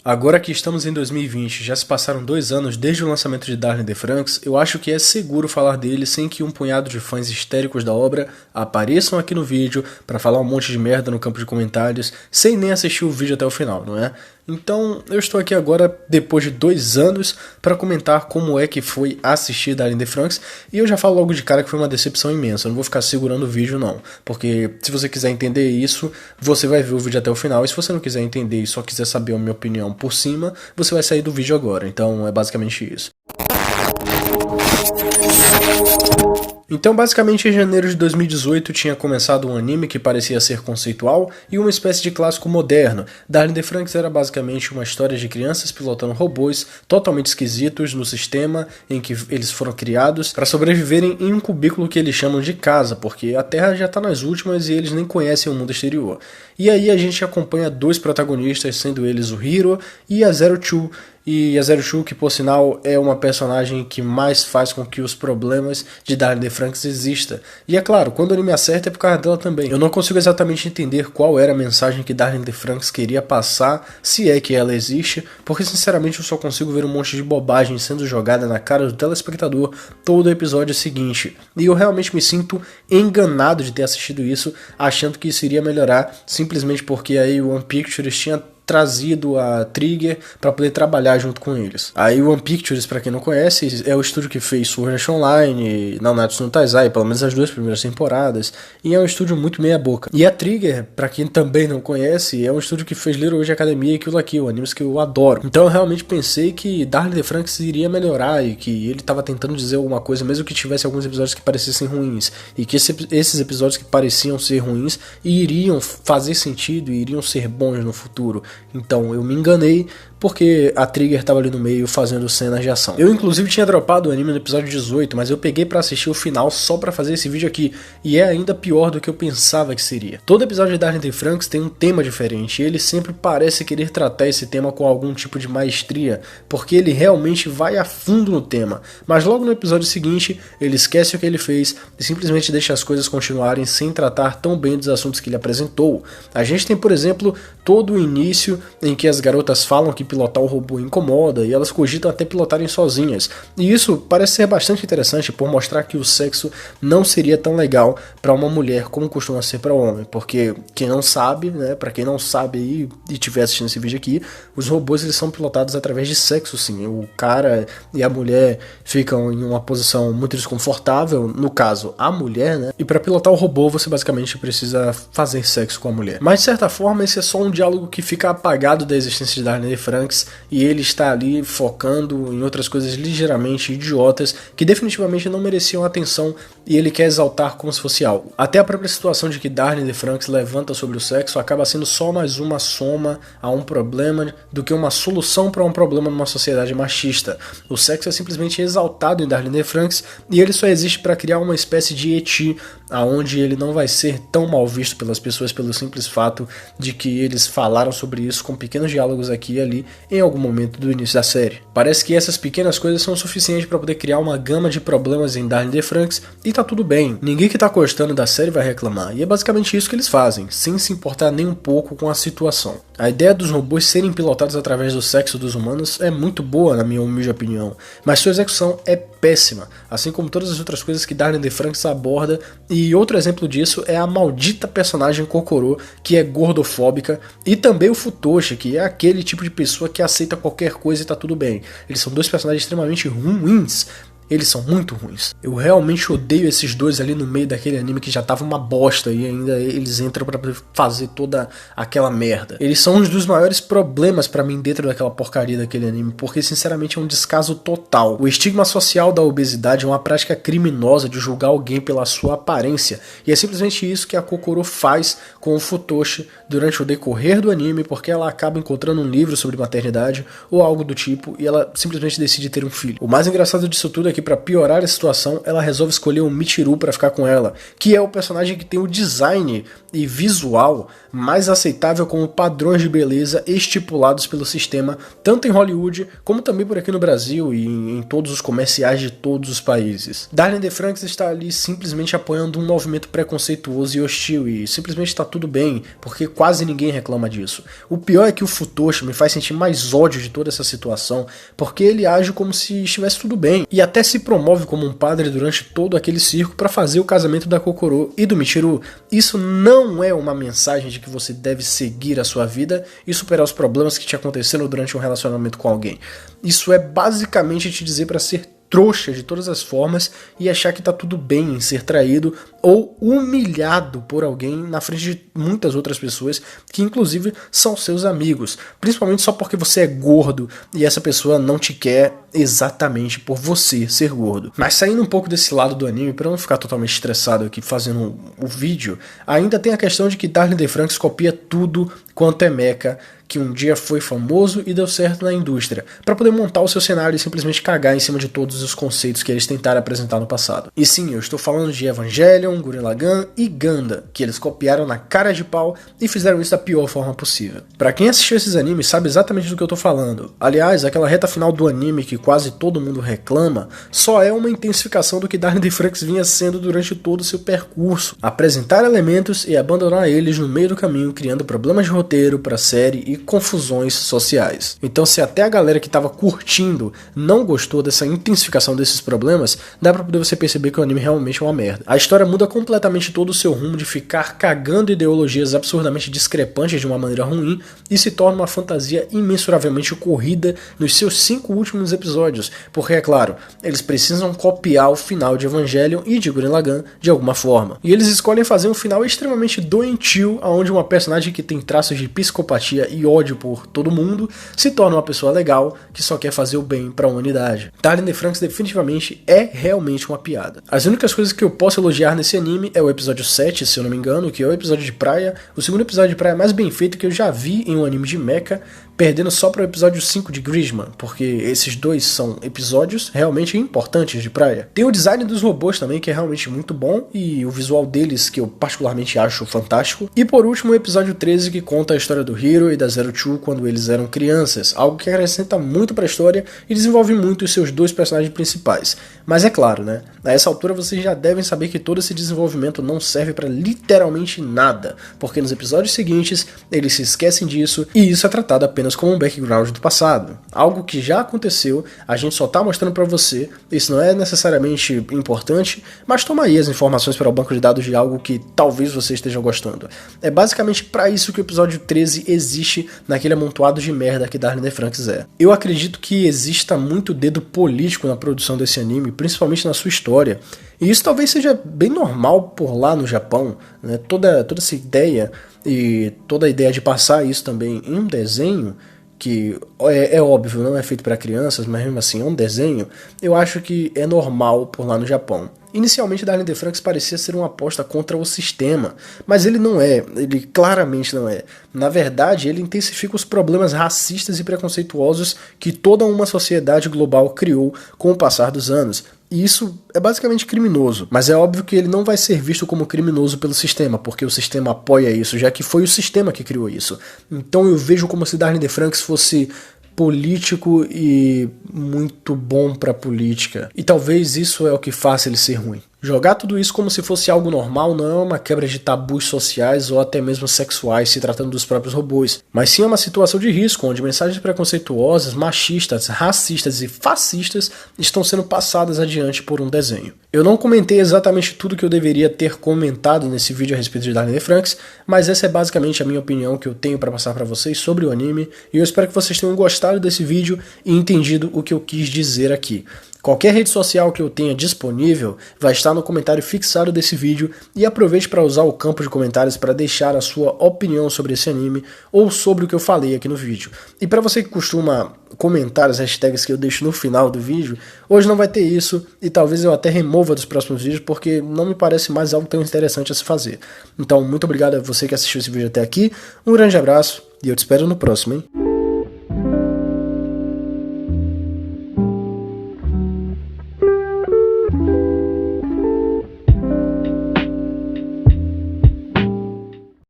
Agora que estamos em 2020, já se passaram 2 anos desde o lançamento de Darling in the Franxx, eu acho que é seguro falar dele sem que um punhado de fãs histéricos da obra apareçam aqui no vídeo para falar um monte de merda no campo de comentários, sem nem assistir o vídeo até o final, não é? Então eu estou aqui agora, depois de 2 anos, para comentar como é que foi assistir Darling in the Franxx, e eu já falo logo de cara que foi uma decepção imensa, eu não vou ficar segurando o vídeo não, porque se você quiser entender isso, você vai ver o vídeo até o final, e se você não quiser entender e só quiser saber a minha opinião por cima, você vai sair do vídeo agora, então é basicamente isso. Então basicamente em janeiro de 2018 tinha começado um anime que parecia ser conceitual e uma espécie de clássico moderno. Darling in the Franxx era basicamente uma história de crianças pilotando robôs totalmente esquisitos no sistema em que eles foram criados para sobreviverem em um cubículo que eles chamam de casa, porque a Terra já está nas últimas e eles nem conhecem o mundo exterior. E aí a gente acompanha 2 protagonistas, sendo eles o Hiro e a Zero Two. E a Zero Two, que por sinal é uma personagem que mais faz com que os problemas de Darling in the Franxx exista. E é claro, quando o anime acerta é por causa dela também. Eu não consigo exatamente entender qual era a mensagem que Darling in the Franxx queria passar, se é que ela existe, porque sinceramente eu só consigo ver um monte de bobagem sendo jogada na cara do telespectador todo o episódio seguinte. E eu realmente me sinto enganado de ter assistido isso, achando que isso iria melhorar, simplesmente porque aí o One Pictures tinha trazido a Trigger para poder trabalhar junto com eles. Aí o One Pictures, para quem não conhece, é o estúdio que fez Sword Art Online, Nanatsu no Taizai, pelo menos as 2 primeiras temporadas, e é um estúdio muito meia boca. E a Trigger, para quem também não conhece, é um estúdio que fez Little Witch Academia e Kill la Kill, animes que eu adoro. Então eu realmente pensei que Darling in the Franxx iria melhorar e que ele estava tentando dizer alguma coisa, mesmo que tivesse alguns episódios que parecessem ruins, e que esses episódios que pareciam ser ruins iriam fazer sentido e iriam ser bons no futuro. Então eu me enganei porque a Trigger estava ali no meio fazendo cenas de ação. Eu inclusive tinha dropado o anime no episódio 18, mas eu peguei para assistir o final só para fazer esse vídeo aqui, e é ainda pior do que eu pensava que seria. Todo episódio de Darling in the Franxx tem um tema diferente, e ele sempre parece querer tratar esse tema com algum tipo de maestria, porque ele realmente vai a fundo no tema, mas logo no episódio seguinte ele esquece o que ele fez e simplesmente deixa as coisas continuarem sem tratar tão bem dos assuntos que ele apresentou. A gente tem, por exemplo, todo o início em que as garotas falam que pilotar o robô incomoda e elas cogitam até pilotarem sozinhas. E isso parece ser bastante interessante por mostrar que o sexo não seria tão legal para uma mulher como costuma ser para homem, porque quem não sabe, né, para quem não sabe e estiver assistindo esse vídeo aqui, os robôs eles são pilotados através de sexo, sim. O cara e a mulher ficam em uma posição muito desconfortável, no caso a mulher, né? E para pilotar o robô você basicamente precisa fazer sexo com a mulher. Mas de certa forma esse é só um diálogo que fica apagado da existência de Darling in the Franxx, e ele está ali focando em outras coisas ligeiramente idiotas que definitivamente não mereciam atenção, e ele quer exaltar como se fosse algo. Até a própria situação de que Darling in the Franxx levanta sobre o sexo acaba sendo só mais uma soma a um problema do que uma solução para um problema numa sociedade machista. O sexo é simplesmente exaltado em Darling in the Franxx e ele só existe para criar uma espécie de eti, aonde ele não vai ser tão mal visto pelas pessoas pelo simples fato de que eles falaram sobre isso com pequenos diálogos aqui e ali em algum momento do início da série. Parece que essas pequenas coisas são suficientes para poder criar uma gama de problemas em Darling in the Franxx e tá tudo bem. Ninguém que tá gostando da série vai reclamar, e é basicamente isso que eles fazem, sem se importar nem um pouco com a situação. A ideia dos robôs serem pilotados através do sexo dos humanos é muito boa, na minha humilde opinião, mas sua execução é péssima, assim como todas as outras coisas que Darling in the Franxx aborda, e outro exemplo disso é a maldita personagem Kokoro, que é gordofóbica, e também o Futoshi, que é aquele tipo de pessoa que aceita qualquer coisa e tá tudo bem. Eles são 2 personagens extremamente ruins. Eles são muito ruins. Eu realmente odeio esses 2 ali no meio daquele anime que já tava uma bosta e ainda eles entram pra fazer toda aquela merda. Eles são um dos maiores problemas pra mim dentro daquela porcaria daquele anime, porque sinceramente é um descaso total. O estigma social da obesidade é uma prática criminosa de julgar alguém pela sua aparência, e é simplesmente isso que a Kokoro faz com o Futoshi durante o decorrer do anime, porque ela acaba encontrando um livro sobre maternidade ou algo do tipo e ela simplesmente decide ter um filho. O mais engraçado disso tudo é que que pra piorar a situação, ela resolve escolher o Michiru pra ficar com ela, que é o personagem que tem o design e visual mais aceitável como padrões de beleza estipulados pelo sistema, tanto em Hollywood como também por aqui no Brasil e em todos os comerciais de todos os países. Darlene DeFranks está ali simplesmente apoiando um movimento preconceituoso e hostil, e simplesmente está tudo bem, porque quase ninguém reclama disso. O pior é que o Futoshi me faz sentir mais ódio de toda essa situação, porque ele age como se estivesse tudo bem, e até se promove como um padre durante todo aquele circo para fazer o casamento da Kokoro e do Michiru. Isso não é uma mensagem de que você deve seguir a sua vida e superar os problemas que te aconteceram durante um relacionamento com alguém. Isso é basicamente te dizer para ser trouxa de todas as formas e achar que tá tudo bem em ser traído ou humilhado por alguém na frente de muitas outras pessoas que inclusive são seus amigos, principalmente só porque você é gordo e essa pessoa não te quer exatamente por você ser gordo. Mas saindo um pouco desse lado do anime, para não ficar totalmente estressado aqui fazendo o vídeo, ainda tem a questão de que Darlene DeFranks copia tudo quanto é mecha que um dia foi famoso e deu certo na indústria, para poder montar o seu cenário e simplesmente cagar em cima de todos os conceitos que eles tentaram apresentar no passado. E sim, eu estou falando de Evangelion, Gurren Lagann e Gundam, que eles copiaram na cara de pau e fizeram isso da pior forma possível. Para quem assistiu esses animes sabe exatamente do que eu tô falando. Aliás, aquela reta final do anime que quase todo mundo reclama, só é uma intensificação do que Darlene DeFranks vinha sendo durante todo o seu percurso. Apresentar elementos e abandonar eles no meio do caminho, criando problemas de roteiro para a série e confusões sociais. Então, se até a galera que estava curtindo não gostou dessa intensificação desses problemas, dá pra poder você perceber que o anime realmente é uma merda. A história muda completamente todo o seu rumo de ficar cagando ideologias absurdamente discrepantes de uma maneira ruim e se torna uma fantasia imensuravelmente corrida nos seus 5 últimos episódios, porque é claro, eles precisam copiar o final de Evangelion e de Gurren Lagann de alguma forma. E eles escolhem fazer um final extremamente doentio, onde uma personagem que tem traços de psicopatia e ódio por todo mundo se torna uma pessoa legal que só quer fazer o bem para a humanidade. Darlene DeFranks definitivamente é realmente uma piada. As únicas coisas que eu posso elogiar nesse anime é o episódio 7, se eu não me engano, que é o episódio de praia, o segundo episódio de praia mais bem feito que eu já vi em um anime de mecha, perdendo só para o episódio 5 de Grisman, porque esses dois são episódios realmente importantes de praia. Tem o design dos robôs também, que é realmente muito bom, e o visual deles, que eu particularmente acho fantástico. E por último, o episódio 13, que conta a história do Hiro e da Zero Two quando eles eram crianças, algo que acrescenta muito para a história e desenvolve muito os seus dois personagens principais. Mas é claro, né? A essa altura vocês já devem saber que todo esse desenvolvimento não serve para literalmente nada, porque nos episódios seguintes eles se esquecem disso e isso é tratado apenas como um background do passado. Algo que já aconteceu, a gente só tá mostrando pra você, isso não é necessariamente importante, mas toma aí as informações para o banco de dados de algo que talvez você esteja gostando. É basicamente pra isso que o episódio 13 existe naquele amontoado de merda que Darlene DeFranks é. Eu acredito que exista muito dedo político na produção desse anime, principalmente na sua história, e isso talvez seja bem normal por lá no Japão, né? Toda essa ideia e toda a ideia de passar isso também em um desenho, que é óbvio, não é feito para crianças, mas mesmo assim é um desenho, eu acho que é normal por lá no Japão. Inicialmente, Darlene DeFranks parecia ser uma aposta contra o sistema, mas ele não é, ele claramente não é. Na verdade, ele intensifica os problemas racistas e preconceituosos que toda uma sociedade global criou com o passar dos anos. E isso é basicamente criminoso, mas é óbvio que ele não vai ser visto como criminoso pelo sistema, porque o sistema apoia isso, já que foi o sistema que criou isso. Então eu vejo como se Darlene DeFranks fosse político e muito bom pra política. E talvez isso é o que faça ele ser ruim. Jogar tudo isso como se fosse algo normal não é uma quebra de tabus sociais ou até mesmo sexuais se tratando dos próprios robôs, mas sim é uma situação de risco onde mensagens preconceituosas, machistas, racistas e fascistas estão sendo passadas adiante por um desenho. Eu não comentei exatamente tudo que eu deveria ter comentado nesse vídeo a respeito de Darlene DeFranks, mas essa é basicamente a minha opinião que eu tenho para passar para vocês sobre o anime, e eu espero que vocês tenham gostado desse vídeo e entendido o que eu quis dizer aqui. Qualquer rede social que eu tenha disponível vai estar no comentário fixado desse vídeo, e aproveite para usar o campo de comentários para deixar a sua opinião sobre esse anime ou sobre o que eu falei aqui no vídeo. E para você que costuma comentar as hashtags que eu deixo no final do vídeo, hoje não vai ter isso e talvez eu até remova dos próximos vídeos porque não me parece mais algo tão interessante a se fazer. Então, muito obrigado a você que assistiu esse vídeo até aqui, um grande abraço e eu te espero no próximo, hein?